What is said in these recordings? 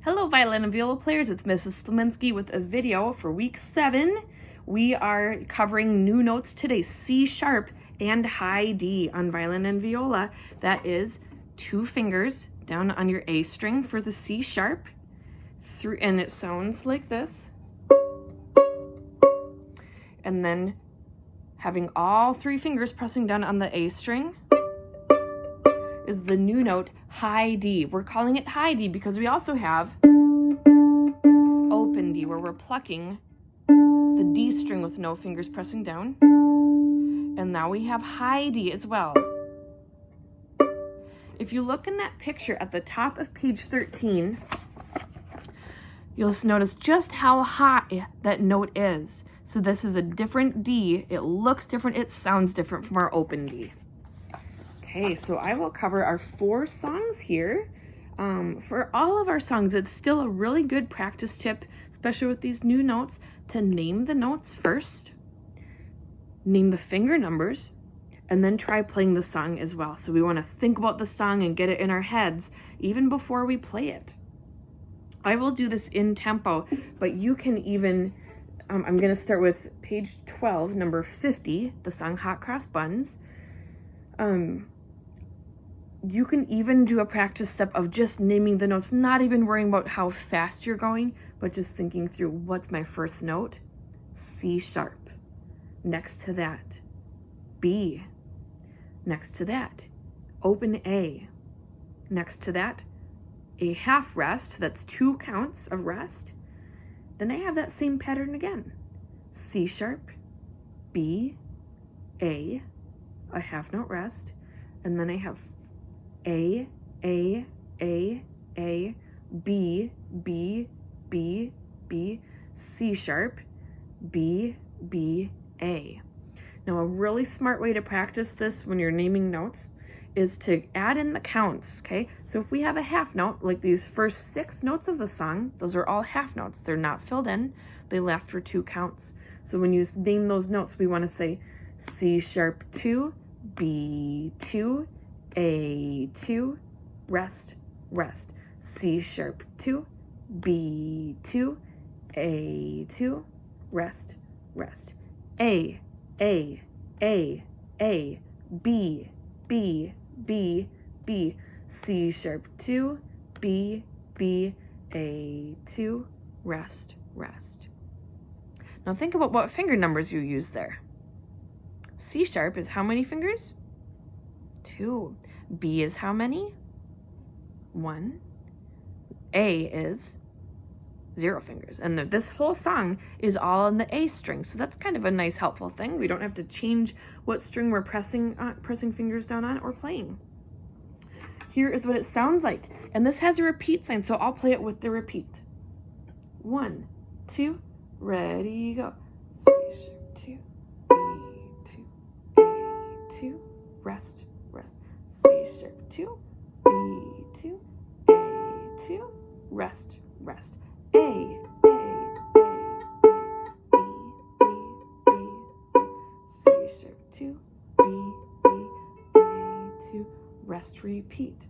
Hello, violin and viola players. It's Mrs. Slominski with a video for week 7. We are covering new notes today, C sharp and high D on violin and viola. That is 2 fingers down on your A string for the C sharp, and it sounds like this. And then having all 3 fingers pressing down on the A string is the new note, high D. We're calling it high D because we also have open D, where we're plucking the D string with no fingers pressing down. And now we have high D as well. If you look in that picture at the top of page 13, you'll notice just how high that note is. So this is a different D. It looks different. It sounds different from our open D. Okay, so I will cover our 4 songs here. For all of our songs, it's still a really good practice tip, especially with these new notes, to name the notes first, name the finger numbers, and then try playing the song as well. So we want to think about the song and get it in our heads even before we play it. I will do this in tempo, but you can even, I'm going to start with page 12, number 50, the song Hot Cross Buns. You can even do a practice step of just naming the notes, not even worrying about how fast you're going, but just thinking through, what's my first note? C sharp. Next to that, B. Next to that, open A. Next to that, a half rest, that's 2 counts of rest. Then I have that same pattern again. C sharp, B, A half note rest, and then I have A, B, C sharp, B, A. Now, a really smart way to practice this when you're naming notes is to add in the counts, okay? So if we have a half note, like these first 6 notes of the song, those are all half notes. They're not filled in. They last for 2 counts. So when you name those notes, we want to say C sharp 2, B2, A2, rest, rest. C sharp 2, B2, A2, rest, rest. A, B, C sharp 2, B, A2, rest, rest. Now think about what finger numbers you use there. C sharp is how many fingers? 2. B is how many? 1. A is 0 fingers. And this whole song is all on the A string. So that's kind of a nice helpful thing. We don't have to change what string we're pressing fingers down on or playing. Here is what it sounds like. And this has a repeat sign, so I'll play it with the repeat. 1, 2, ready, go. C sharp 2, B2, A2, rest, rest. C sharp 2, B2, A2, rest, rest. A, B, C sharp 2, B, A2, rest, repeat.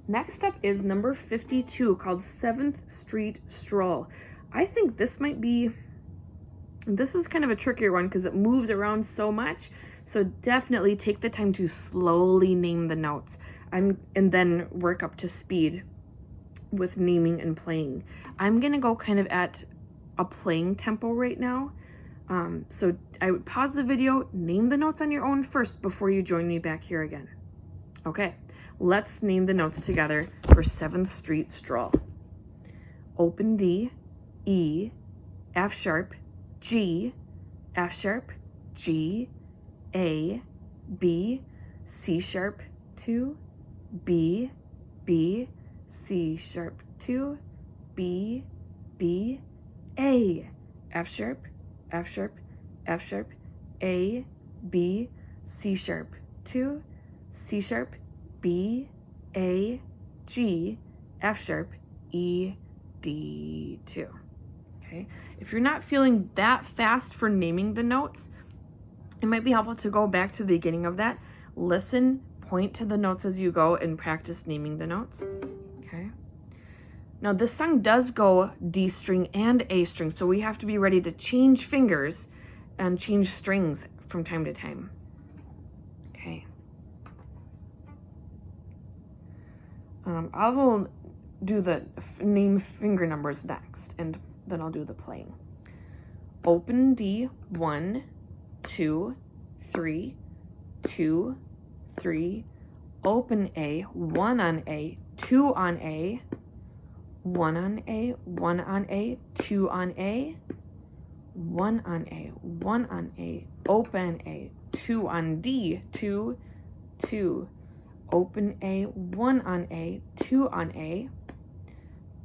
Next up is number 52, called 7th Street Stroll. I think this is kind of a trickier one because it moves around so much. So definitely take the time to slowly name the notes and then work up to speed with naming and playing. I'm gonna go kind of at a playing tempo right now. So I would pause the video, name the notes on your own first before you join me back here again. Okay. Let's name the notes together for 7th Street Stroll. Open D, E, F sharp, G, F sharp, G, A, B, C sharp 2, B, C sharp 2, B, A, F sharp, F sharp, F sharp, A, B, C sharp, 2, C sharp, B, A, G, F sharp, E, D, 2. Okay, if you're not feeling that fast for naming the notes, it might be helpful to go back to the beginning of that, listen, point to the notes as you go, and practice naming the notes. Okay. Now this song does go D string and A string, so we have to be ready to change fingers and change strings from time to time. Okay. I will do the name finger numbers next, and then I'll do the playing. Open D, 1, 2, 3, 2, 3. Open A, 1 on A, 2 on A, 1 on A, 1 on A, 2 on A, 1 on A, 1 on A, open A, 2 on D, 2, 2. Open A, 1 on A, 2 on A,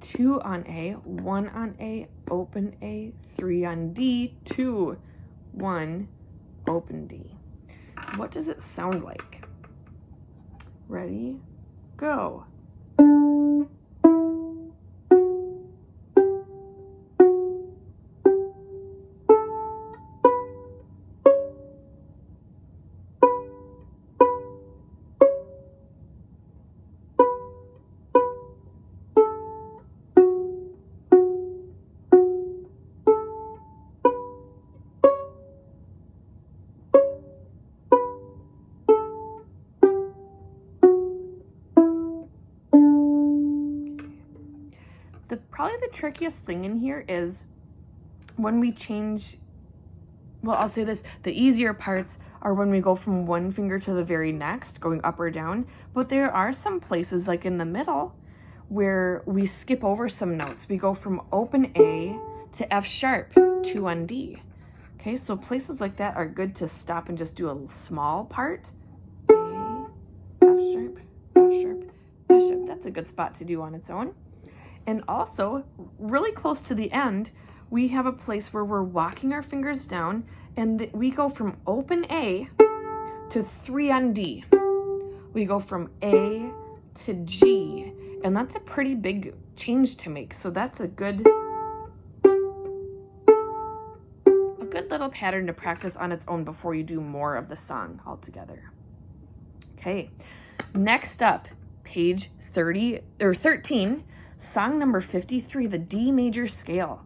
2 on A, 1 on A, open A, 3 on D, 2, 1, open D. What does it sound like? Ready, go. Probably the trickiest thing in here is when we change, well, I'll say this, the easier parts are when we go from one finger to the very next, going up or down, but there are some places like in the middle where we skip over some notes. We go from open A to F sharp, 2 on D. Okay, so places like that are good to stop and just do a small part. A, F sharp, F sharp, F sharp. That's a good spot to do on its own. And also, really close to the end, we have a place where we're walking our fingers down and we go from open A to 3 on D. We go from A to G, and that's a pretty big change to make. So that's a good little pattern to practice on its own before you do more of the song altogether. Okay, next up, page 13, song number 53, the D major scale.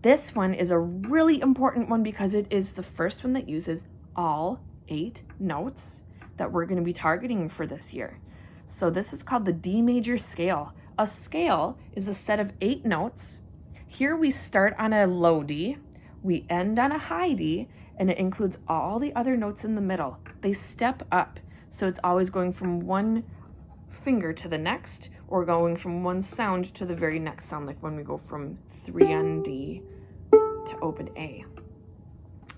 This one is a really important one because it is the first one that uses all 8 notes that we're going to be targeting for this year. So this is called the D major scale. A scale is a set of 8 notes. Here we start on a low D, we end on a high D, and it includes all the other notes in the middle. They step up, so it's always going from one finger to the next, or going from one sound to the very next sound, like when we go from 3 on D to open A.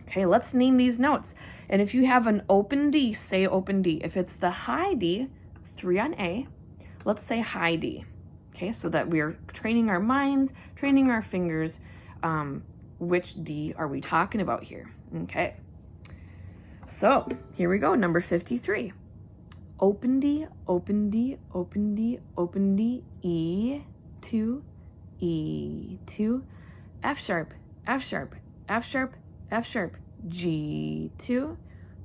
Okay, let's name these notes. And if you have an open D, say open D. If it's the high D, 3 on A, let's say high D. Okay, so that we're training our minds, training our fingers. Which D are we talking about here? Okay, so here we go, number 53. Open D, open D, open D, open D, E, 2, E, 2, F sharp, F sharp, F sharp, F sharp, G, 2,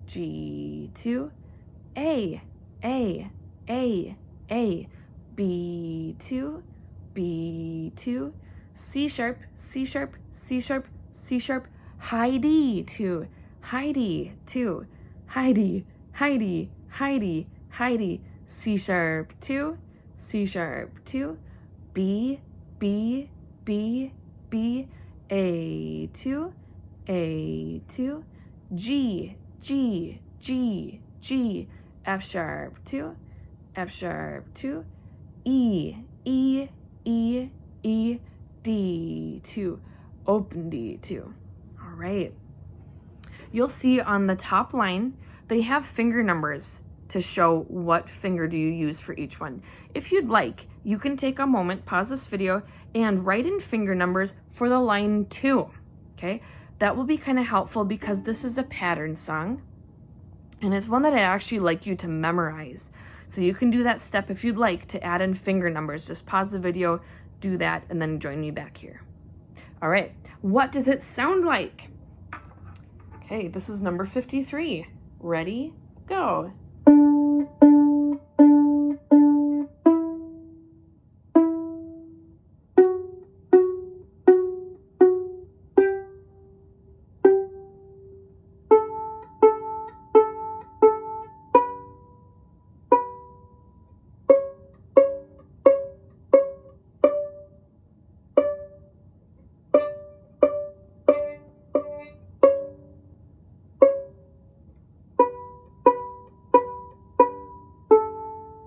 G, 2, A, A, A, A, B, 2, B, 2, C sharp, C sharp, C sharp, C sharp, high D, 2, high D, 2, high D, high D, high D, high D, C sharp, 2, C sharp, 2, B, B, B, B, A, 2, A, 2, G, G, G, G, F sharp, 2, F sharp, 2, E, E, E, E, D, 2, open D, 2. All right. You'll see on the top line, they have finger numbers to show what finger do you use for each one. If you'd like, you can take a moment, pause this video, and write in finger numbers for the line 2, okay? That will be kind of helpful because this is a pattern song. And it's one that I actually like you to memorize. So you can do that step if you'd like to add in finger numbers. Just pause the video, do that, and then join me back here. All right, what does it sound like? Okay, this is number 53. Ready, go.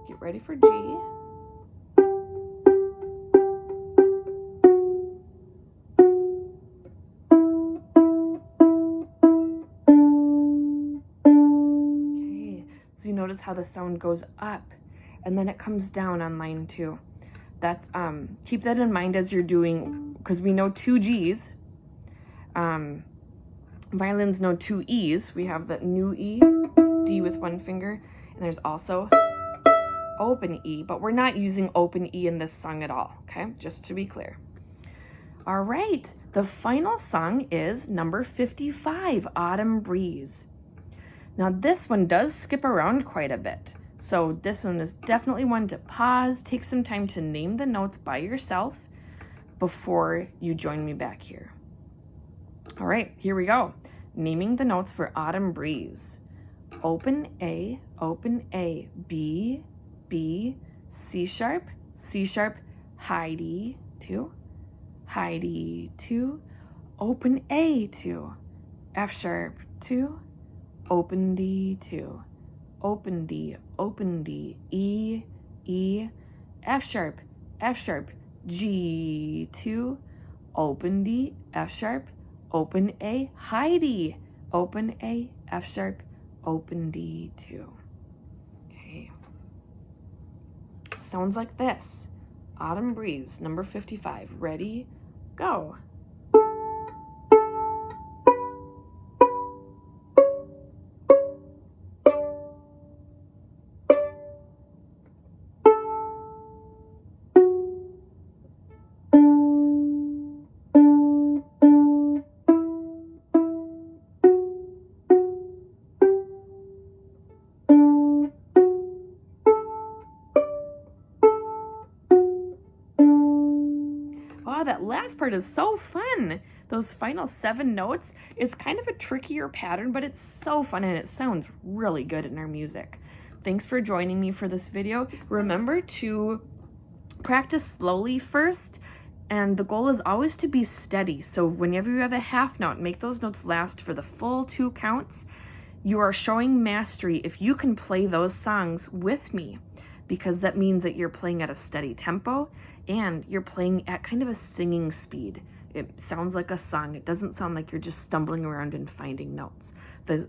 Get ready for G. Okay, so you notice how the sound goes up and then it comes down on line 2. That's keep that in mind as you're doing, because we know 2 G's. Violins know 2 E's. We have the new E, D with 1 finger, and there's also open E, but we're not using open E in this song at all, okay? Just to be clear. All right, the final song is number 55, Autumn Breeze. Now this one does skip around quite a bit. So this one is definitely one to pause, take some time to name the notes by yourself before you join me back here. All right, here we go. Naming the notes for Autumn Breeze. Open A, B, B, C sharp, high D, 2, high D, 2, open A, 2, F sharp, 2, open D, 2, open D, E, E, F sharp, G, 2, open D, F sharp, open A, high D, open A, F sharp, open D, 2. Okay. Sounds like this. Autumn Breeze, number 55. Ready, go. Wow, that last part is so fun. Those final 7 notes is kind of a trickier pattern, but it's so fun and it sounds really good in our music. Thanks for joining me for this video. Remember to practice slowly first, and the goal is always to be steady. So whenever you have a half note, make those notes last for the full 2 counts. You are showing mastery if you can play those songs with me, because that means that you're playing at a steady tempo and you're playing at kind of a singing speed. It sounds like a song. It doesn't sound like you're just stumbling around and finding notes.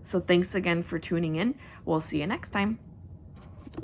So thanks again for tuning in. We'll see you next time.